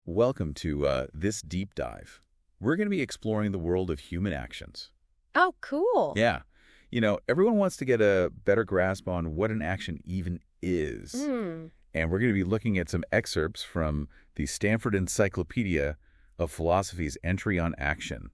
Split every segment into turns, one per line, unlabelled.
Welcome to this deep dive. We're going to be exploring the world of human actions.
Oh, cool.
Yeah. Everyone wants to get a better grasp on what an action even is. And we're going to be looking at some excerpts from the Stanford Encyclopedia of Philosophy's entry on action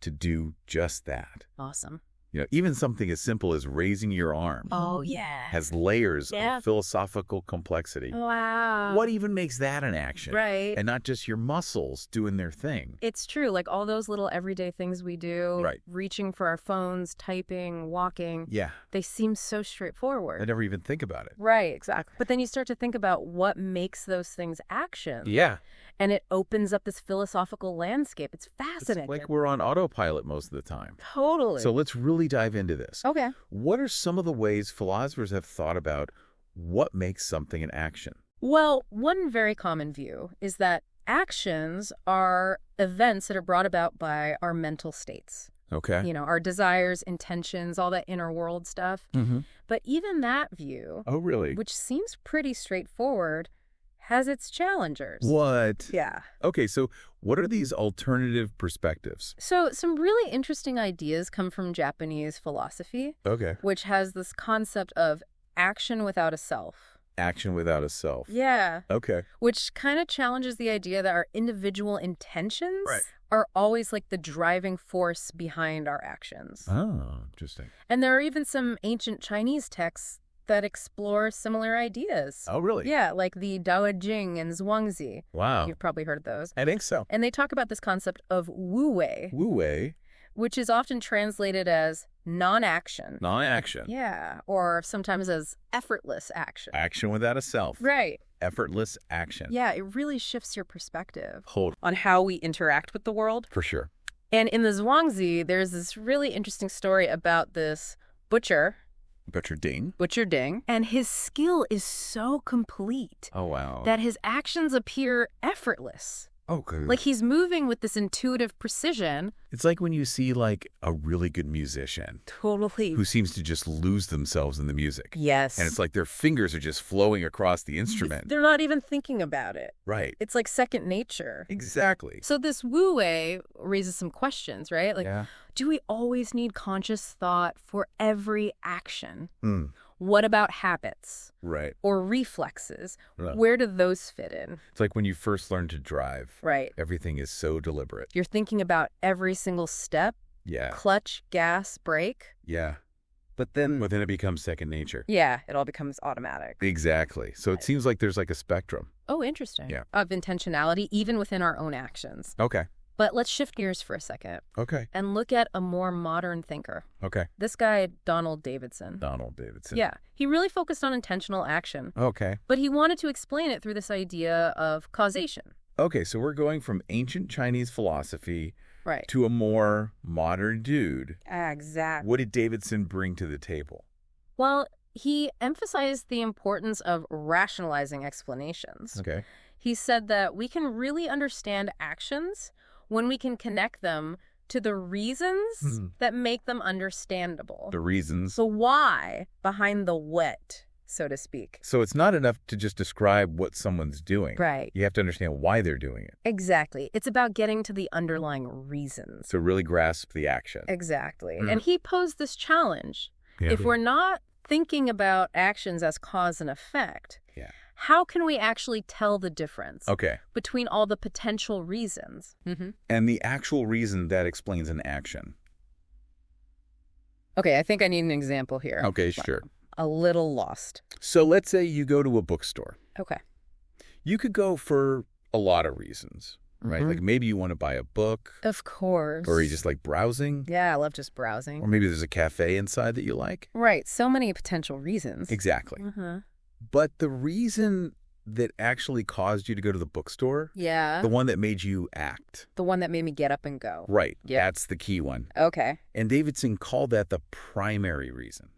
to do just that.
Awesome.
Even something as simple as raising your arm
Oh, yeah.
has layers of philosophical complexity.
Wow.
What even makes that an action?
Right.
And not just your muscles doing their thing.
It's true. Like all those little everyday things we do,
Right.
reaching for our phones, typing, walking,
Yeah.
they seem so straightforward.
I never even think about it.
Right, exactly. But then you start to think about what makes those things actions.
Yeah.
And it opens up this philosophical landscape. It's fascinating.
It's like we're on autopilot most of the time.
Totally.
So let's really dive into this.
Okay.
What are some of the ways philosophers have thought about what makes something an action?
Well, one very common view is that actions are events that are brought about by our mental states.
Okay.
Our desires, intentions, all that inner world stuff.
Mm-hmm.
But even that view,
Oh, really?
which seems pretty straightforward, has its challengers.
What?
Yeah.
Okay, so what are these alternative perspectives?
So some really interesting ideas come from Japanese philosophy,
Okay.
which has this concept of action without a self.
Action without a self.
Yeah.
Okay.
Which kind of challenges the idea that our individual intentions
Right.
are always like the driving force behind our actions.
Oh, interesting.
And there are even some ancient Chinese texts that explore similar ideas.
Oh, really?
Yeah, like the Dao Jing and Zhuangzi.
Wow.
You've probably heard of those.
I think so.
And they talk about this concept of wu wei,
Wu Wei,
which is often translated as non-action.
non-action.
Yeah, or sometimes as effortless action.
Action without a self.
Right.
Effortless action.
Yeah, it really shifts your perspective
Hold.
on how we interact with the world.
For sure.
And in the Zhuangzi, there's this really interesting story about this butcher,
Butcher Ding.
Butcher Ding, and his skill is so complete
Oh, wow.
that his actions appear effortless.
Oh, good.
Like he's moving with this intuitive precision.
It's like when you see like a really good musician
Totally.
who seems to just lose themselves in the music.
Yes.
And it's like their fingers are just flowing across the instrument.
They're not even thinking about it.
Right.
It's like second nature.
Exactly.
So this wu wei raises some questions, right? Like,
Yeah.
do we always need conscious thought for every action?
Mm.
What about habits
Right.
or reflexes?
Right.
Where do those fit in?
It's like when you first learn to drive.
Right.
Everything is so deliberate.
You're thinking about every single step,
Yeah.
clutch, gas, brake.
Yeah. But then it becomes second nature.
Yeah, it all becomes automatic.
Exactly. So it seems like there's like a spectrum.
Oh, interesting.
Yeah.
Of intentionality, even within our own actions.
Okay.
But let's shift gears for a second
Okay.
and look at a more modern thinker.
Okay.
This guy, Donald Davidson.
Donald Davidson.
Yeah, he really focused on intentional action,
Okay.
but he wanted to explain it through this idea of causation.
Okay, so we're going from ancient Chinese philosophy
Right.
to a more modern dude.
Exactly.
What did Davidson bring to the table?
Well, he emphasized the importance of rationalizing explanations.
Okay.
He said that we can really understand actions when we can connect them to the reasons that make them understandable.
The reasons.
The why behind the what, so to speak.
So it's not enough to just describe what someone's doing.
Right.
You have to understand why they're doing it
Exactly. It's about getting to the underlying reasons.
to really grasp the action.
Exactly.
Mm.
And he posed this challenge.
Yeah.
If we're not thinking about actions as cause and effect,
Yeah.
how can we actually tell the difference
Okay.
between all the potential reasons?
And the actual reason that explains an action.
Okay, I think I need an example here.
Okay, sure.
A little lost.
So let's say you go to a bookstore.
Okay.
You could go for a lot of reasons, right?
Mhm.
Like maybe you want to buy a book,
Of course.
or you just like browsing,
Yeah, I love just browsing.
or maybe there's a cafe inside that you like.
Right, so many potential reasons.
Exactly.
Uh-huh.
But the reason that actually caused you to go to the bookstore,
Yeah,
the one that made you act,
the one that made me get up and go.
right,
Yep.
that's the key one.
Okay.
And Davidson called that the primary reason.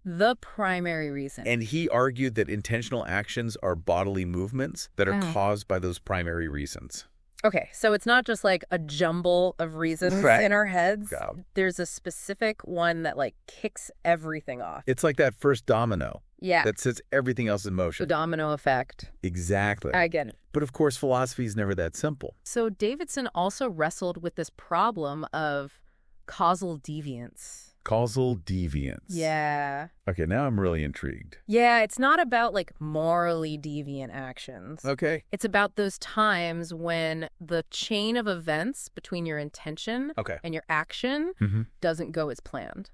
The primary reason.
And he argued that intentional actions are bodily movements that are
Oh.
caused by those primary reasons.
Okay, so it's not just like a jumble of reasons
Right.
in our heads.
Yeah.
There's a specific one that like kicks everything off.
It's like that first domino.
Yeah.
that sets everything else in
The
motion.
domino effect.
Exactly.
I get it.
But of course, philosophy is never that simple.
So Davidson also wrestled with this problem of causal deviance.
Causal deviance.
Yeah.
Okay, now I'm really intrigued.
Yeah, it's not about like morally deviant actions.
Okay.
It's about those times when the chain of events between your intention
Okay.
and your action
Mm-hmm.
doesn't go as planned.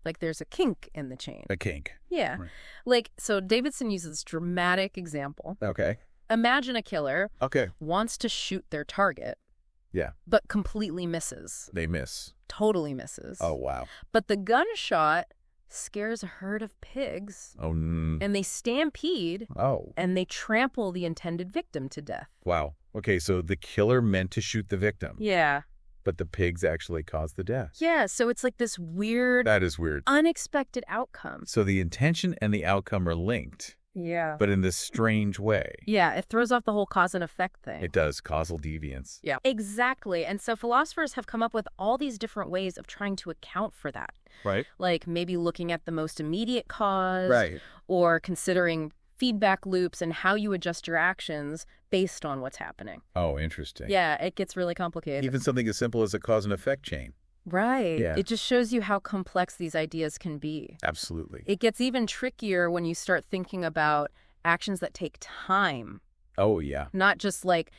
Like there's a kink in the chain.
A kink.
Yeah.
Right.
Like, so Davidson uses this dramatic example.
Okay.
Imagine a killer
Okay.
wants to shoot their target,
Yeah.
but completely misses.
They miss.
Totally misses.
Oh, wow.
But the gunshot scares a herd of pigs,
Oh,
and they stampede,
oh,
and they trample the intended victim to death.
wow. Okay, so the killer meant to shoot the victim,
Yeah.
but the pigs actually caused the death.
Yeah, so it's like this weird,
That is weird.
unexpected outcome.
So the intention and the outcome are linked,
Yeah.
but in this strange way.
Yeah, it throws off the whole cause and effect thing.
It does. Causal deviance.
Yeah. Exactly. And so philosophers have come up with all these different ways of trying to account for that.
Right?
Like maybe looking at the most immediate cause.
Right.
Or considering feedback loops and how you adjust your actions based on what's happening.
Oh, interesting.
Yeah, it gets really complicated.
Even something as simple as a cause and effect chain.
Right.
Yeah.
It just shows you how complex these ideas can be.
Absolutely.
It gets even trickier when you start thinking about actions that take time,
Oh, yeah.
not just like,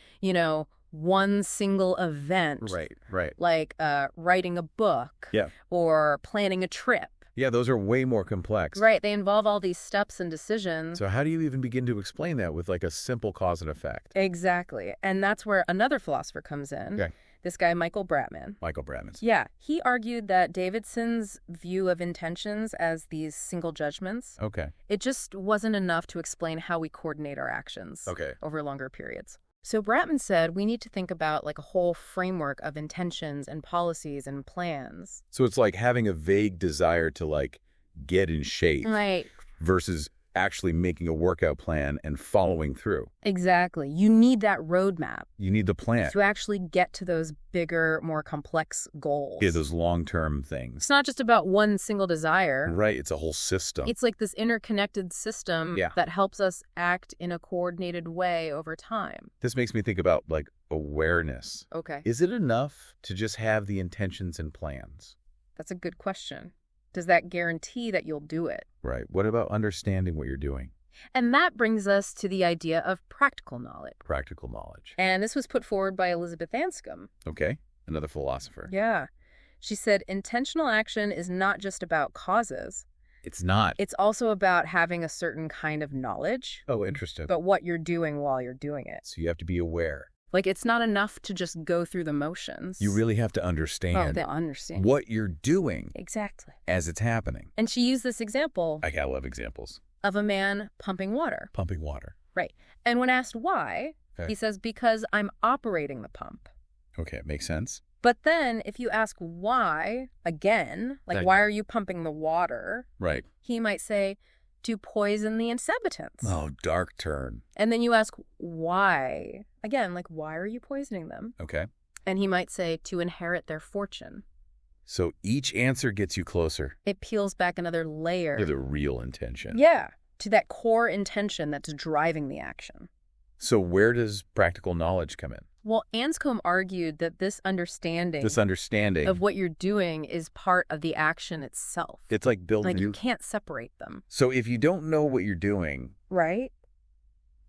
one single event.
Right, right.
Like writing a book.
Yeah.
Or planning a trip.
Yeah, those are way more complex.
Right. They involve all these steps and decisions.
So how do you even begin to explain that with like a simple cause and effect?
Exactly. And that's where another philosopher comes in.
Okay.
This guy, Michael Bratman.
Michael Bratman's.
Yeah. He argued that Davidson's view of intentions as these single judgments,
Okay.
it just wasn't enough to explain how we coordinate our actions
Okay.
over longer periods. So Bratman said we need to think about like a whole framework of intentions and policies and plans.
So it's like having a vague desire to like get in shape
Right.
versus actually making a workout plan and following through.
Exactly. You need that roadmap
You need the plan.
to actually get to those bigger, more complex goals.
Yeah, those long-term things.
It's not just about one single desire.
Right, it's a whole system.
It's like this interconnected system
Yeah.
that helps us act in a coordinated way over time.
This makes me think about like awareness.
Okay.
Is it enough to just have the intentions and plans?
That's a good question. Does that guarantee that you'll do it?
Right. What about understanding what you're doing?
And that brings us to the idea of practical knowledge.
Practical knowledge.
And this was put forward by Elizabeth Anscombe.
Okay. Another philosopher.
Yeah. She said intentional action is not just about causes.
It's not.
It's also about having a certain kind of knowledge,
Oh, interesting.
but what you're doing while you're doing it.
So you have to be aware.
Like, it's not enough to just go through the motions.
You really have to understand
they understand.
what you're doing
Exactly.
as it's happening.
And she used this example
I love examples.
of a man pumping water.
Pumping water.
Right. And when asked why,
Okay.
he says, because I'm operating the pump.
Okay, it makes sense.
But then if you ask why, again, like,
That-
why are you pumping the water?
Right.
He might say, to poison the inhabitants.
Oh, dark turn.
And then you ask why, again, like, why are you poisoning them?
Okay.
And he might say, to inherit their fortune.
So each answer gets you closer
It peels back another layer.
to the real intention.
Yeah, to that core intention that's driving the action.
So where does practical knowledge come in?
Well, Anscombe argued that this understanding
This understanding.
of what you're doing is part of the action itself.
It's like building.
Like, you can't separate them.
So if you don't know what you're doing,
Right?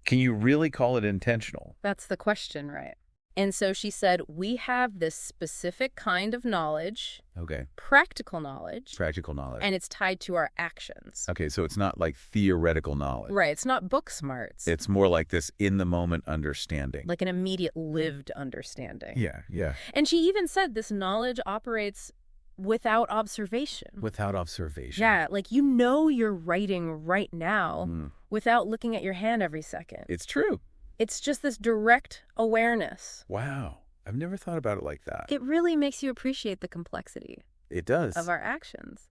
can you really call it intentional?
That's the question, right? And so she said, we have this specific kind of knowledge,
Okay.
practical knowledge,
Practical knowledge.
and it's tied to our actions.
Okay, so it's not like theoretical knowledge.
Right. It's not book smarts.
It's more like this in-the-moment understanding.
like an immediate lived understanding.
Yeah, yeah.
And she even said this knowledge operates without observation.
Without observation.
Yeah, like you're writing right now
Mm.
without looking at your hand every second.
It's true.
It's just this direct awareness.
Wow. I've never thought about it like that.
It really makes you appreciate the complexity
It does.
of our actions.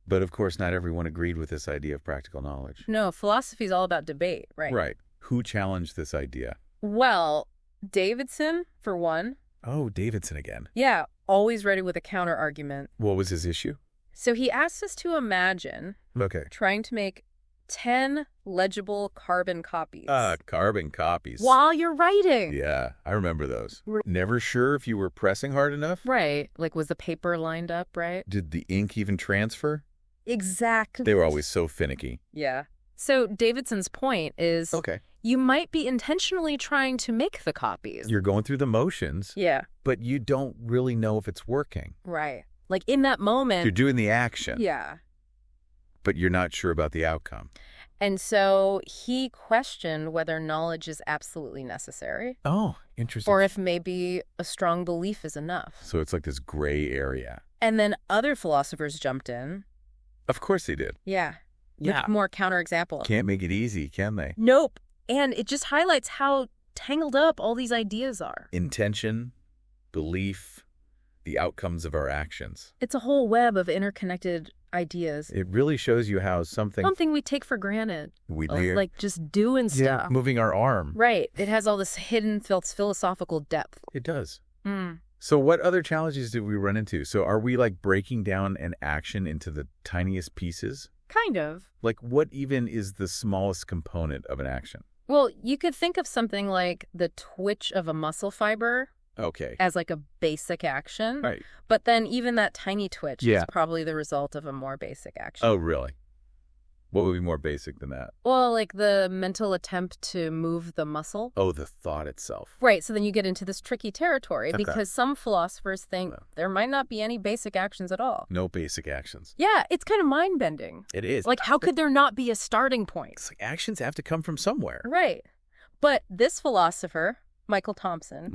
But of course, not everyone agreed with this idea of practical knowledge.
No, philosophy is all about debate, right?
Right. Who challenged this idea?
Well, Davidson, for one.
Oh, Davidson again.
Yeah, always ready with a counter argument.
What was his issue?
So he asks us to imagine
Okay.
trying to make 10 legible carbon copies.
Carbon copies.
While you're writing.
Yeah, I remember those. Never sure if you were pressing hard enough?
Right. Like, was the paper lined up, right?
Did the ink even transfer?
Exactly.
They were always so finicky.
Yeah. So Davidson's point is you might be intentionally trying to make the copies.
You're going through the motions.
Yeah.
But you don't really know if it's working.
Right. Like, in that moment.
You're doing the action.
Yeah.
But you're not sure about the outcome.
And so he questioned whether knowledge is absolutely necessary.
Oh, interesting.
Or if maybe a strong belief is enough.
So it's like this gray area.
And then other philosophers jumped in.
Of course they did.
Yeah. With more counterexamples.
Can't make it easy, can they?
Nope. And it just highlights how tangled up all these ideas are.
Intention, belief, the outcomes of our actions.
It's a whole web of interconnected ideas.
It really shows you how something
we take for granted.
Like
just doing stuff.
Yeah, moving our arm.
Right. It has all this hidden philosophical depth.
It does.
Mm.
So what other challenges did we run into? So are we like breaking down an action into the tiniest pieces?
Kind of.
Like what even is the smallest component of an action?
Well, you could think of something like the twitch of a muscle fiber.
Okay.
As like a basic action.
Right.
But then even that tiny twitch is probably the result of a more basic action.
Oh, really? What would be more basic than that?
Well, like the mental attempt to move the muscle.
Oh, the thought itself.
Right. So then you get into this tricky territory because some philosophers think there might not be any basic actions at all.
No basic actions.
Yeah, it's kind of mind-bending.
It is.
Like, how could there not be a starting point?
It's like actions have to come from somewhere.
Right. But this philosopher, Michael Thompson.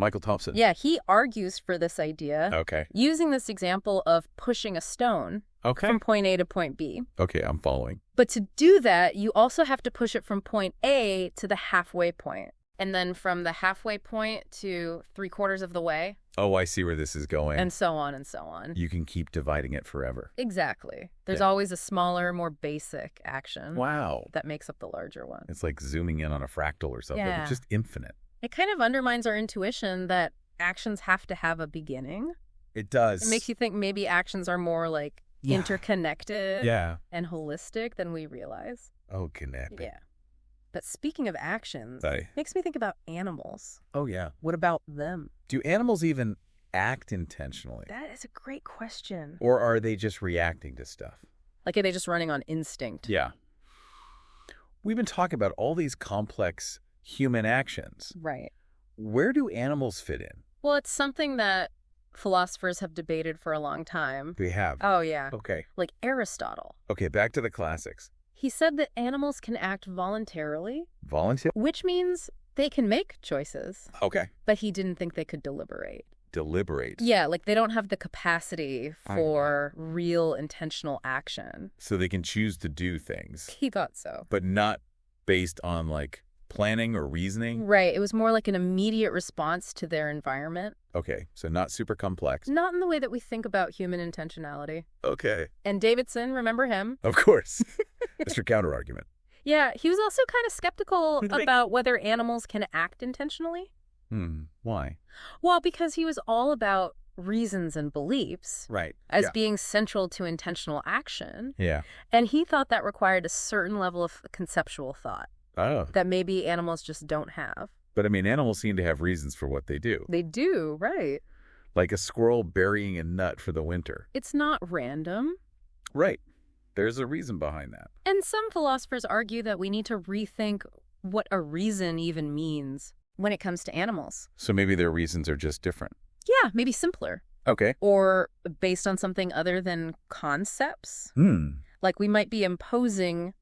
Yeah, he argues for this idea.
Okay.
Using this example of pushing a stone from point A to point B.
Okay, I'm following.
But to do that, you also have to push it from point A to the halfway point. And then from the halfway point to 3/4 of the way.
Oh, I see where this is going.
And so on and so on.
You can keep dividing it forever.
Exactly. There's always a smaller, more basic action.
Wow.
That makes up the larger one.
It's like zooming in on a fractal or something.
Yeah.
It's just infinite.
It kind of undermines our intuition that actions have to have a beginning.
It does.
It makes you think maybe actions are more like interconnected and holistic than we realize.
Oh, connected.
Yeah. But speaking of actions,
Aye.
makes me think about animals.
Oh, yeah.
What about them?
Do animals even act intentionally?
That is a great question.
Or are they just reacting to stuff?
Like, are they just running on instinct?
Yeah. We've been talking about all these complex human actions.
Right.
Where do animals fit in?
Well, it's something that philosophers have debated for a long time.
We have.
Oh, yeah.
Okay.
Like Aristotle.
Okay, back to the classics.
He said that animals can act voluntarily.
Volunteer?
Which means they can make choices.
Okay.
But he didn't think they could deliberate.
Deliberate?
Yeah, like they don't have the capacity for real intentional action.
So they can choose to do things.
He thought so.
But not based on like planning or reasoning?
Right. It was more like an immediate response to their environment.
Okay, so not super complex.
Not in the way that we think about human intentionality.
Okay.
And Davidson, remember him?
Of course. That's your counter-argument.
Yeah, he was also kind of skeptical about whether animals can act intentionally.
Why?
Well, because he was all about reasons and beliefs.
Right.
As being central to intentional action.
Yeah.
And he thought that required a certain level of conceptual thought.
Oh.
That maybe animals just don't have.
But I mean, animals seem to have reasons for what they do.
They do, right.
Like a squirrel burying a nut for the winter.
It's not random.
Right. There's a reason behind that.
And some philosophers argue that we need to rethink what a reason even means when it comes to animals.
So maybe their reasons are just different.
Yeah, maybe simpler.
Okay.
Or based on something other than concepts. Like we might be imposing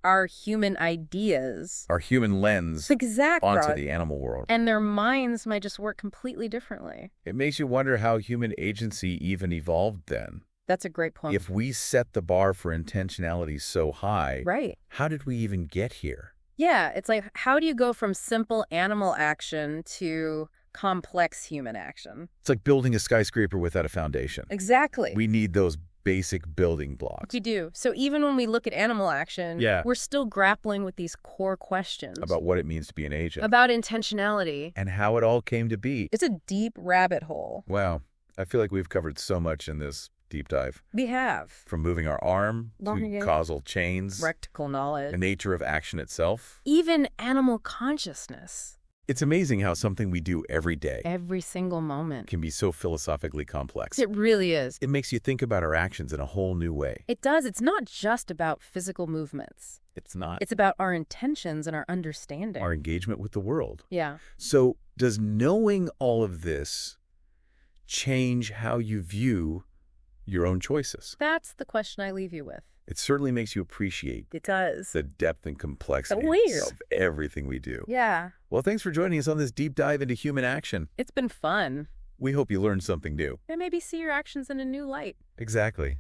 our human ideas.
Our human lens
exactly.
onto the animal world.
And their minds might just work completely differently.
It makes you wonder how human agency even evolved then.
That's a great point.
If we set the bar for intentionality so high,
right.
How did we even get here?
Yeah, it's like, how do you go from simple animal action to complex human action?
It's like building a skyscraper without a foundation.
Exactly.
We need those basic building blocks.
We do. So even when we look at animal action, we're still grappling with these core questions.
About what it means to be an agent.
About intentionality.
And how it all came to be.
It's a deep rabbit hole.
Wow. I feel like we've covered so much in this deep dive.
We have.
From moving our arm to
Learning
causal chains,
Practical knowledge.
the nature of action itself.
Even animal consciousness.
It's amazing how something we do every day
Every single moment.
can be so philosophically complex.
It really is.
It makes you think about our actions in a whole new way.
It does. It's not just about physical movements.
It's not
It's about our intentions and our understanding.
our engagement with the world.
Yeah.
So does knowing all of this change how you view your own choices?
That's the question I leave you with.
It certainly makes you appreciate
It does.
the depth and complexity
Weird.
of everything we do.
Yeah.
Well, thanks for joining us on this deep dive into human action.
It's been fun.
We hope you learned something new.
And maybe see your actions in a new light.
Exactly.